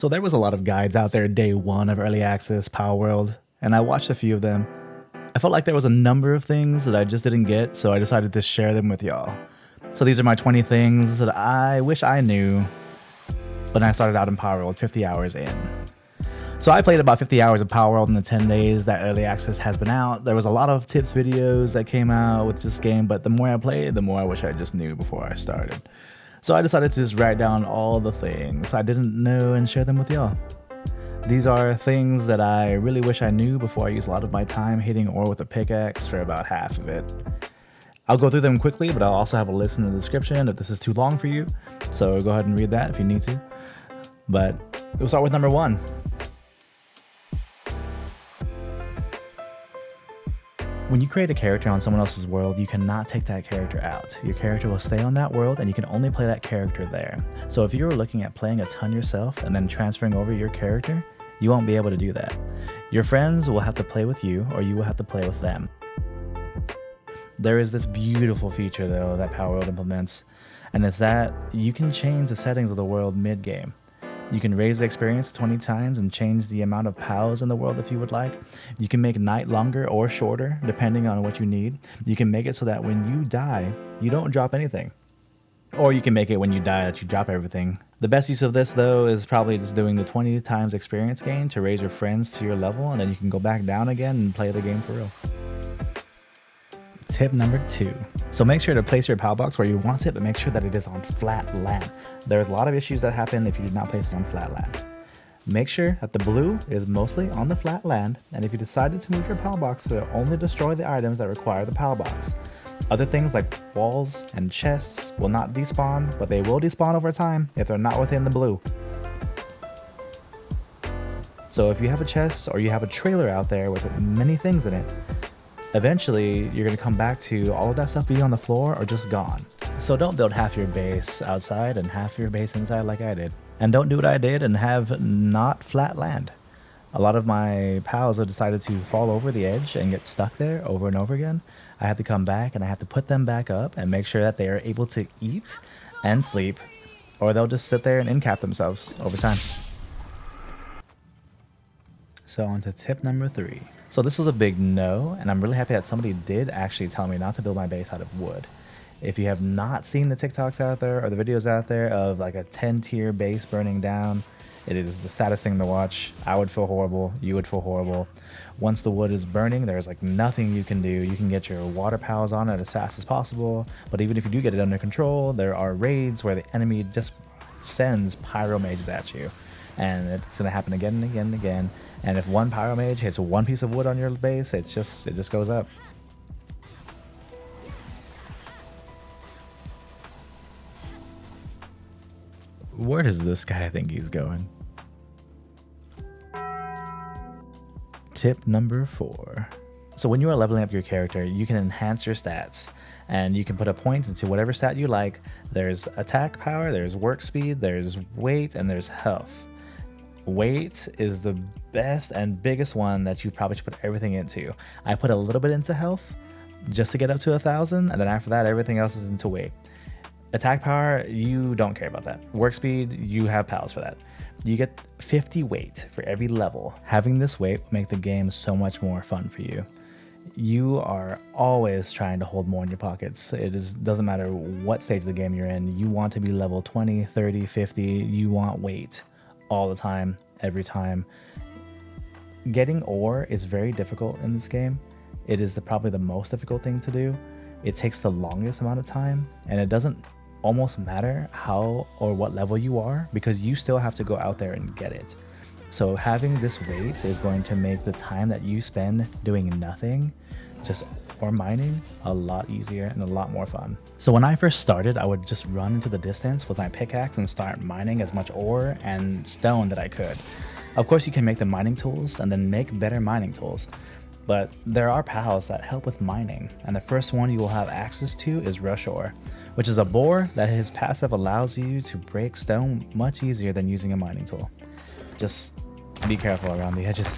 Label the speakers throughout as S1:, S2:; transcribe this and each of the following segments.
S1: So there was a lot of guides out there day one of early access Palworld, and I watched a few of them. I felt like there was a number of things that I just didn't get, so I decided to share them with y'all. So these are my 20 things that I wish I knew when I started out in Palworld 50 hours in. So I played about 50 hours of Palworld in the 10 days that early access has been out. There was a lot of tips videos that came out with this game, but the more I played, the more I wish I just knew before I started. So I decided to just write down all the things I didn't know and share them with y'all. These are things that I really wish I knew before I used a lot of my time hitting ore with a pickaxe for about half of it. I'll go through them quickly, but I'll also have a list in the description if this is too long for you. So go ahead and read that if you need to. But we'll start with number 1. When you create a character on someone else's world, you cannot take that character out. Your character will stay on that world and you can only play that character there. So if you were looking at playing a ton yourself and then transferring over your character, you won't be able to do that. Your friends will have to play with you or you will have to play with them. There is this beautiful feature though that Palworld implements, and it's that you can change the settings of the world mid-game. You can raise the experience 20 times and change the amount of pals in the world if you would like. You can make night longer or shorter depending on what you need. You can make it so that when you die, you don't drop anything. Or you can make it when you die that you drop everything. The best use of this though is probably just doing the 20 times experience gain to raise your friends to your level, and then you can go back down again and play the game for real. Tip number 2. So make sure to place your Palbox where you want it, but make sure that it is on flat land. There's a lot of issues that happen if you do not place it on flat land. Make sure that the blue is mostly on the flat land, and if you decided to move your Palbox, it'll only destroy the items that require the Palbox. Other things like walls and chests will not despawn, but they will despawn over time if they're not within the blue. So if you have a chest or you have a trailer out there with many things in it, eventually, you're going to come back to all of that stuff being on the floor or just gone. So don't build half your base outside and half your base inside like I did. And don't do what I did and have not flat land. A lot of my pals have decided to fall over the edge and get stuck there over and over again. I have to come back and I have to put them back up and make sure that they are able to eat and sleep, or they'll just sit there and incap themselves over time. So on to tip number 3. So this was a big no, and I'm really happy that somebody did actually tell me not to build my base out of wood. If you have not seen the TikToks out there or the videos out there of like a 10-tier base burning down, it is the saddest thing to watch. I would feel horrible. You would feel horrible. Once the wood is burning, there's like nothing you can do. You can get your water pals on it as fast as possible, but even if you do get it under control, there are raids where the enemy just sends pyro mages at you, and it's going to happen again and again and again. And if one pyro mage hits one piece of wood on your base, it just goes up. Where does this guy think he's going? Tip number 4. So when you are leveling up your character, you can enhance your stats, and you can put a point into whatever stat you like. There's attack power, there's work speed, there's weight, and there's health. Weight is the best and biggest one that you probably should put everything into. I put a little bit into health just to get up to 1,000, and then after that everything else is into weight. Attack power, you don't care about that. Work speed, you have pals for that. You get 50 weight for every level. Having this weight will make the game so much more fun for you. You are always trying to hold more in your pockets. Doesn't matter what stage of the game you're in. You want to be level 20, 30, 50. You want weight all the time, every time. Getting ore is very difficult in this game. It is probably the most difficult thing to do. It takes the longest amount of time, and it doesn't almost matter how or what level you are, because you still have to go out there and get it. So having this weight is going to make the time that you spend doing nothing, just ore mining, a lot easier and a lot more fun. So when I first started, I would just run into the distance with my pickaxe and start mining as much ore and stone that I could. Of course, you can make the mining tools and then make better mining tools, but there are pals that help with mining, and the first one you will have access to is rushoar, which is a boar that his passive allows you to break stone much easier than using a mining tool. Just be careful around the edges.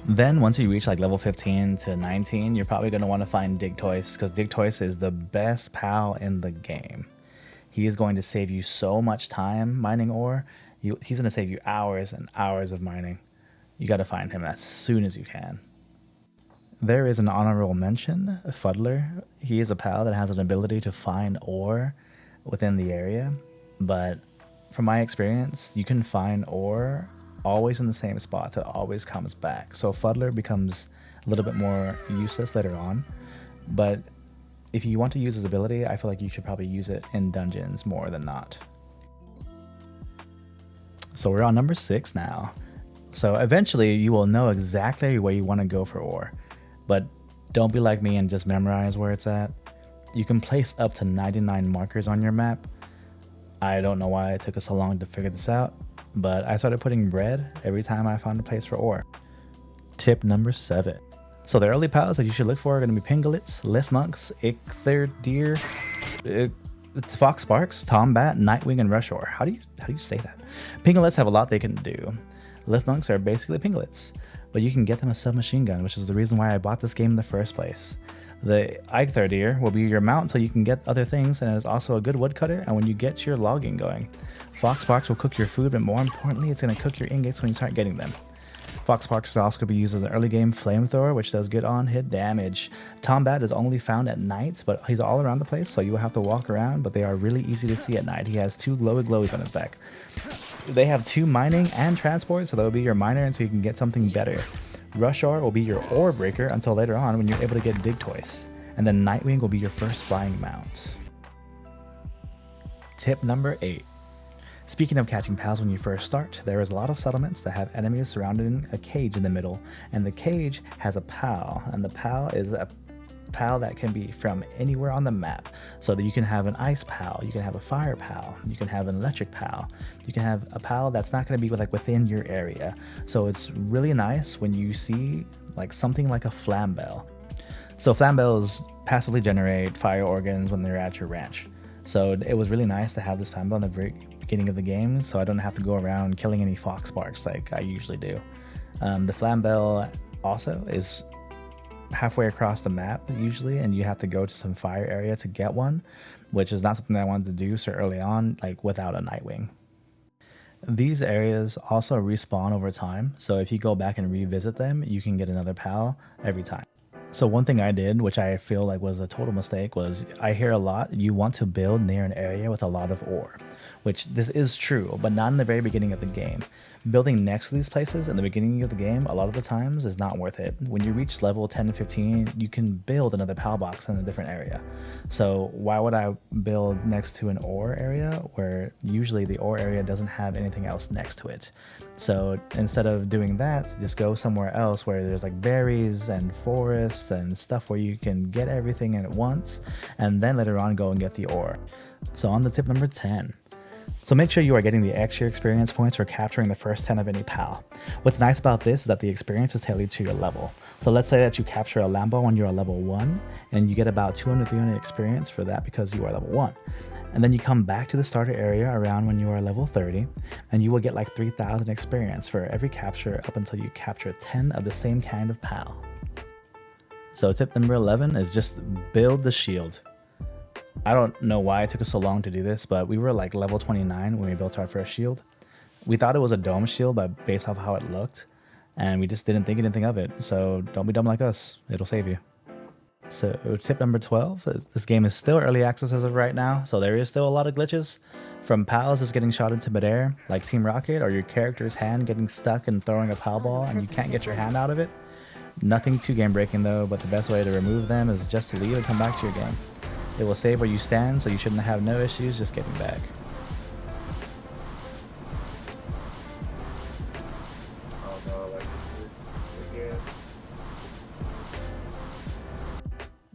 S1: Then once you reach like level 15 to 19, you're probably going to want to find Digtoise, because Digtoise is the best pal in the game. He is going to save you so much time mining ore. He's going to save you hours and hours of mining. You got to find him as soon as you can. There is an honorable mention, Fuddler. He is a pal that has an ability to find ore within the area, but from my experience, you can find ore always in the same spots. It always comes back. So Fuddler becomes a little bit more useless later on, but if you want to use his ability, I feel like you should probably use it in dungeons more than not. So we're on number 6 now. So eventually you will know exactly where you want to go for ore, but don't be like me and just memorize where it's at. You can place up to 99 markers on your map. I don't know why it took us so long to figure this out, but I started putting bread every time I found a place for ore. Tip number 7. So the early pals that you should look for are going to be pengullets, lifmunks, Eikthyrdeer, foxsparks, tombat, nitewing, and rushoar. How do you say that? Pengullets have a lot they can do. Lifmunks are basically pengullets, but you can get them a submachine gun, which is the reason why I bought this game in the first place. The Eikthyrdeer will be your mount until you can get other things, and it is also a good woodcutter and when you get your logging going. Foxsparks will cook your food, but more importantly, it's going to cook your ingots when you start getting them. Foxsparks is also going to be used as an early game flamethrower, which does good on hit damage. Tombat is only found at night, but he's all around the place, so you will have to walk around, but they are really easy to see at night. He has 2 glowy glowies on his back. They have 2 mining and transport, so they'll be your miner until you can get something better. Rushoar will be your ore breaker until later on when you're able to get dig toys. And then Nitewing will be your first flying mount. Tip number 8. Speaking of catching pals when you first start, there is a lot of settlements that have enemies surrounding a cage in the middle, and the cage has a pal, and the pal is a pal that can be from anywhere on the map. So that you can have an ice pal, you can have a fire pal, you can have an electric pal, you can have a pal that's not going to be like within your area. So it's really nice when you see like something like a flambell. So flambells passively generate fire organs when they're at your ranch. So it was really nice to have this flambell in the very beginning of the game, so I don't have to go around killing any foxsparks like I usually do. The flambell also is halfway across the map usually, and you have to go to some fire area to get one, which is not something that I wanted to do so early on, like without a nitewing. These areas also respawn over time, so if you go back and revisit them, you can get another pal every time. So one thing I did, which I feel like was a total mistake, was I hear a lot, you want to build near an area with a lot of ore, which this is true, but not in the very beginning of the game. Building next to these places in the beginning of the game, a lot of the times, is not worth it. When you reach level 10 and 15, you can build another Palbox in a different area. So why would I build next to an ore area where usually the ore area doesn't have anything else next to it? So instead of doing that, just go somewhere else where there's like berries and forests and stuff where you can get everything at once, and then later on go and get the ore. So on to tip number 10. So make sure you are getting the extra experience points for capturing the first 10 of any pal. What's nice about this is that the experience is tailored to your level. So let's say that you capture a Lambo when you're a level 1, and you get about 200-300 experience for that because you are level 1. And then you come back to the starter area around when you are level 30, and you will get like 3,000 experience for every capture up until you capture 10 of the same kind of pal. So tip number 11 is just build the shield. I don't know why it took us so long to do this, but we were like level 29 when we built our first shield. We thought it was a dome shield based off how it looked, and we just didn't think anything of it. So don't be dumb like us, it'll save you. So tip number 12 is this game is still early access as of right now, so there is still a lot of glitches. From pals just getting shot into midair, like Team Rocket, or your character's hand getting stuck and throwing a pal ball and you can't get your hand out of it. Nothing too game breaking though, but the best way to remove them is just to leave and come back to your game. It will save where you stand, so you shouldn't have no issues just getting back.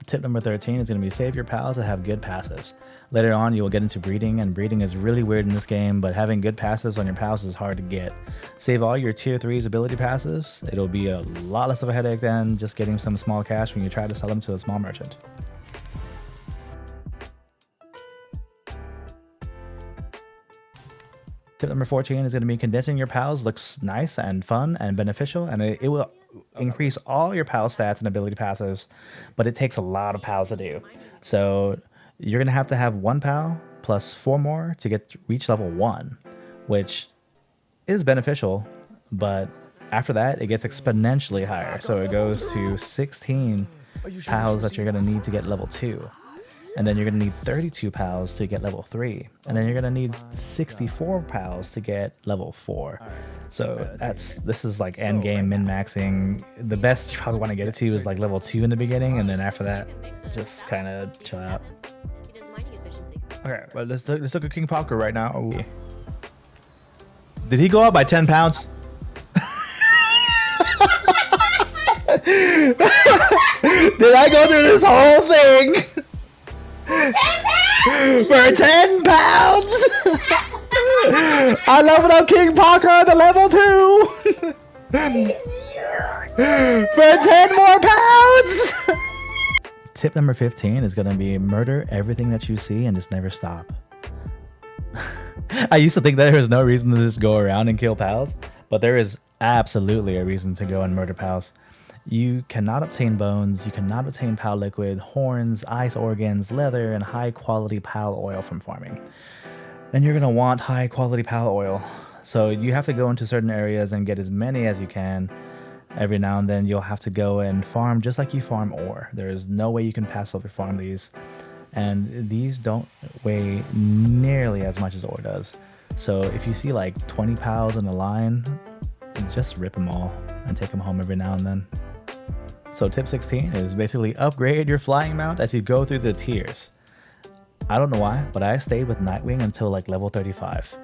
S1: Tip number 13 is going to be save your pals that have good passives. Later on, you will get into breeding, and breeding is really weird in this game, but having good passives on your pals is hard to get. Save all your tier 3's ability passives. It'll be a lot less of a headache than just getting some small cash when you try to sell them to a small merchant. Tip number 14 is going to be condensing your pals. Looks nice and fun and beneficial, and it will increase all your pal stats and ability passives, but it takes a lot of pals to do. So you're going to have 1 pal plus 4 more to reach level 1, which is beneficial, but after that, it gets exponentially higher. So it goes to 16 pals that you're going to need to get level 2. And then you're going to need 32 pals to get level 3. And then you're going to need 64 pals to get level 4. So this is like end game min-maxing. The best you probably want to get it to is like level 2 in the beginning, and then after that, just kind of chill out. Okay, well, let's look at King Parker right now. Ooh. Did he go up by 10 pounds? Did I go through this whole thing? For 10 pounds? I leveled up King Parker to level 2. For 10 more pounds. Tip number 15 is going to be murder everything that you see and just never stop. I used to think that there was no reason to just go around and kill pals, but there is absolutely a reason to go and murder pals. You cannot obtain bones, you cannot obtain pal liquid, horns, ice organs, leather, and high quality pal oil from farming. And you're going to want high quality pal oil. So you have to go into certain areas and get as many as you can. Every now and then you'll have to go and farm just like you farm ore. There is no way you can pass over farm these. And these don't weigh nearly as much as ore does. So if you see like 20 pals in a line, just rip them all and take them home every now and then. So tip 16 is basically upgrade your flying mount as you go through the tiers. I don't know why, but I stayed with Nitewing until like level 35.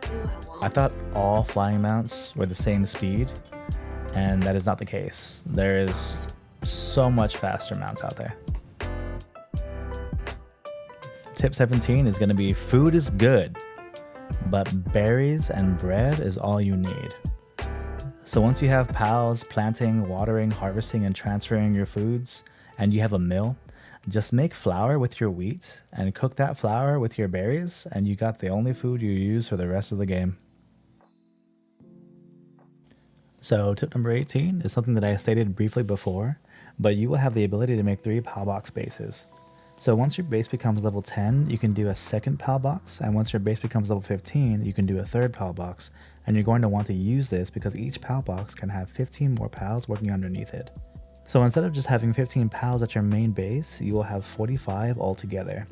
S1: I thought all flying mounts were the same speed, and that is not the case. There is so much faster mounts out there. Tip 17 is going to be food is good, but berries and bread is all you need. So once you have pals planting, watering, harvesting, and transferring your foods, and you have a mill, just make flour with your wheat and cook that flour with your berries, and you got the only food you use for the rest of the game. So tip number 18 is something that I stated briefly before, but you will have the ability to make 3 Palbox bases. So once your base becomes level 10, you can do a second Palbox, and once your base becomes level 15, you can do a third Palbox, and you're going to want to use this because each Palbox can have 15 more pals working underneath it. So instead of just having 15 pals at your main base, you will have 45 altogether.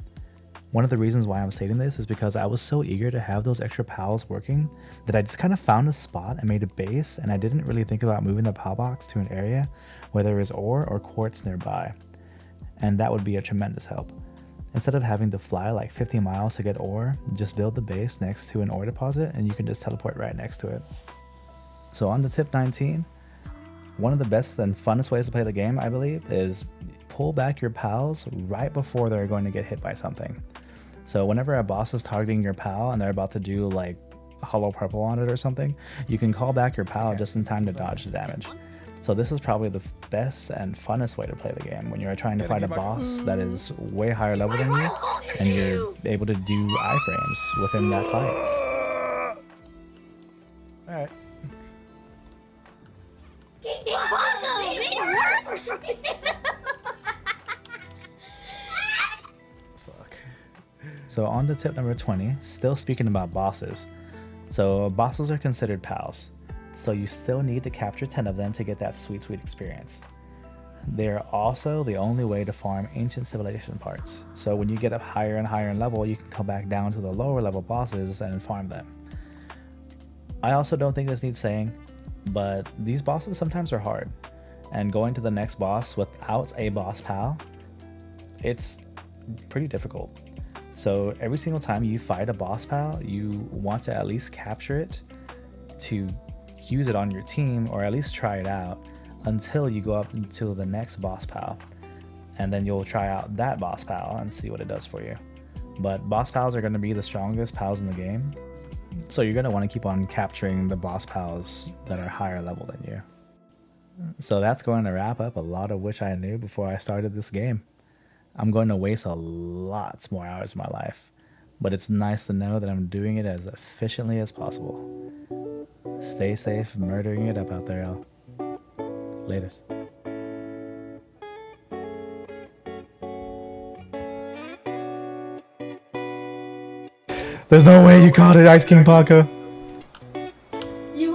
S1: One of the reasons why I'm stating this is because I was so eager to have those extra pals working that I just kind of found a spot and made a base, and I didn't really think about moving the Palbox to an area where there is ore or quartz nearby. And that would be a tremendous help. Instead of having to fly like 50 miles to get ore, just build the base next to an ore deposit and you can just teleport right next to it. So on to tip 19, one of the best and funnest ways to play the game, I believe, is pull back your pals right before they're going to get hit by something. So whenever a boss is targeting your pal and they're about to do like hollow purple on it or something, you can call back your pal just in time to dodge the damage. So this is probably the best and funnest way to play the game when you're trying to fight a boss that is way higher level than you and you're able to do iframes within that fight. Alright. Fuck. So on to tip number 20, still speaking about bosses. So bosses are considered pals. So you still need to capture 10 of them to get that sweet experience. They are also the only way to farm ancient civilization parts. So when you get up higher and higher in level, you can come back down to the lower level bosses and farm them. I also don't think this needs saying, but these bosses sometimes are hard. And going to the next boss without a boss pal, it's pretty difficult. So every single time you fight a boss pal, you want to at least capture it to use it on your team, or at least try it out until you go up until the next boss pal, and then you'll try out that boss pal and see what it does for you. But boss pals are going to be the strongest pals in the game, so you're going to want to keep on capturing the boss pals that are higher level than you. So that's going to wrap up a lot of which I knew before I started this game. I'm going to waste a lot more hours of my life, but it's nice to know that I'm doing it as efficiently as possible. Stay safe, murdering it up out there, y'all. Laters. There's no way you caught it, Ice King Paco.
S2: You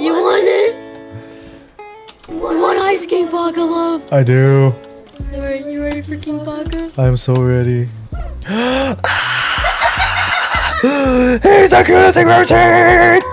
S2: Nice King Baka love.
S1: I do.
S2: Alright, you ready for King Baka?
S1: I'm so ready. He's accusing routine!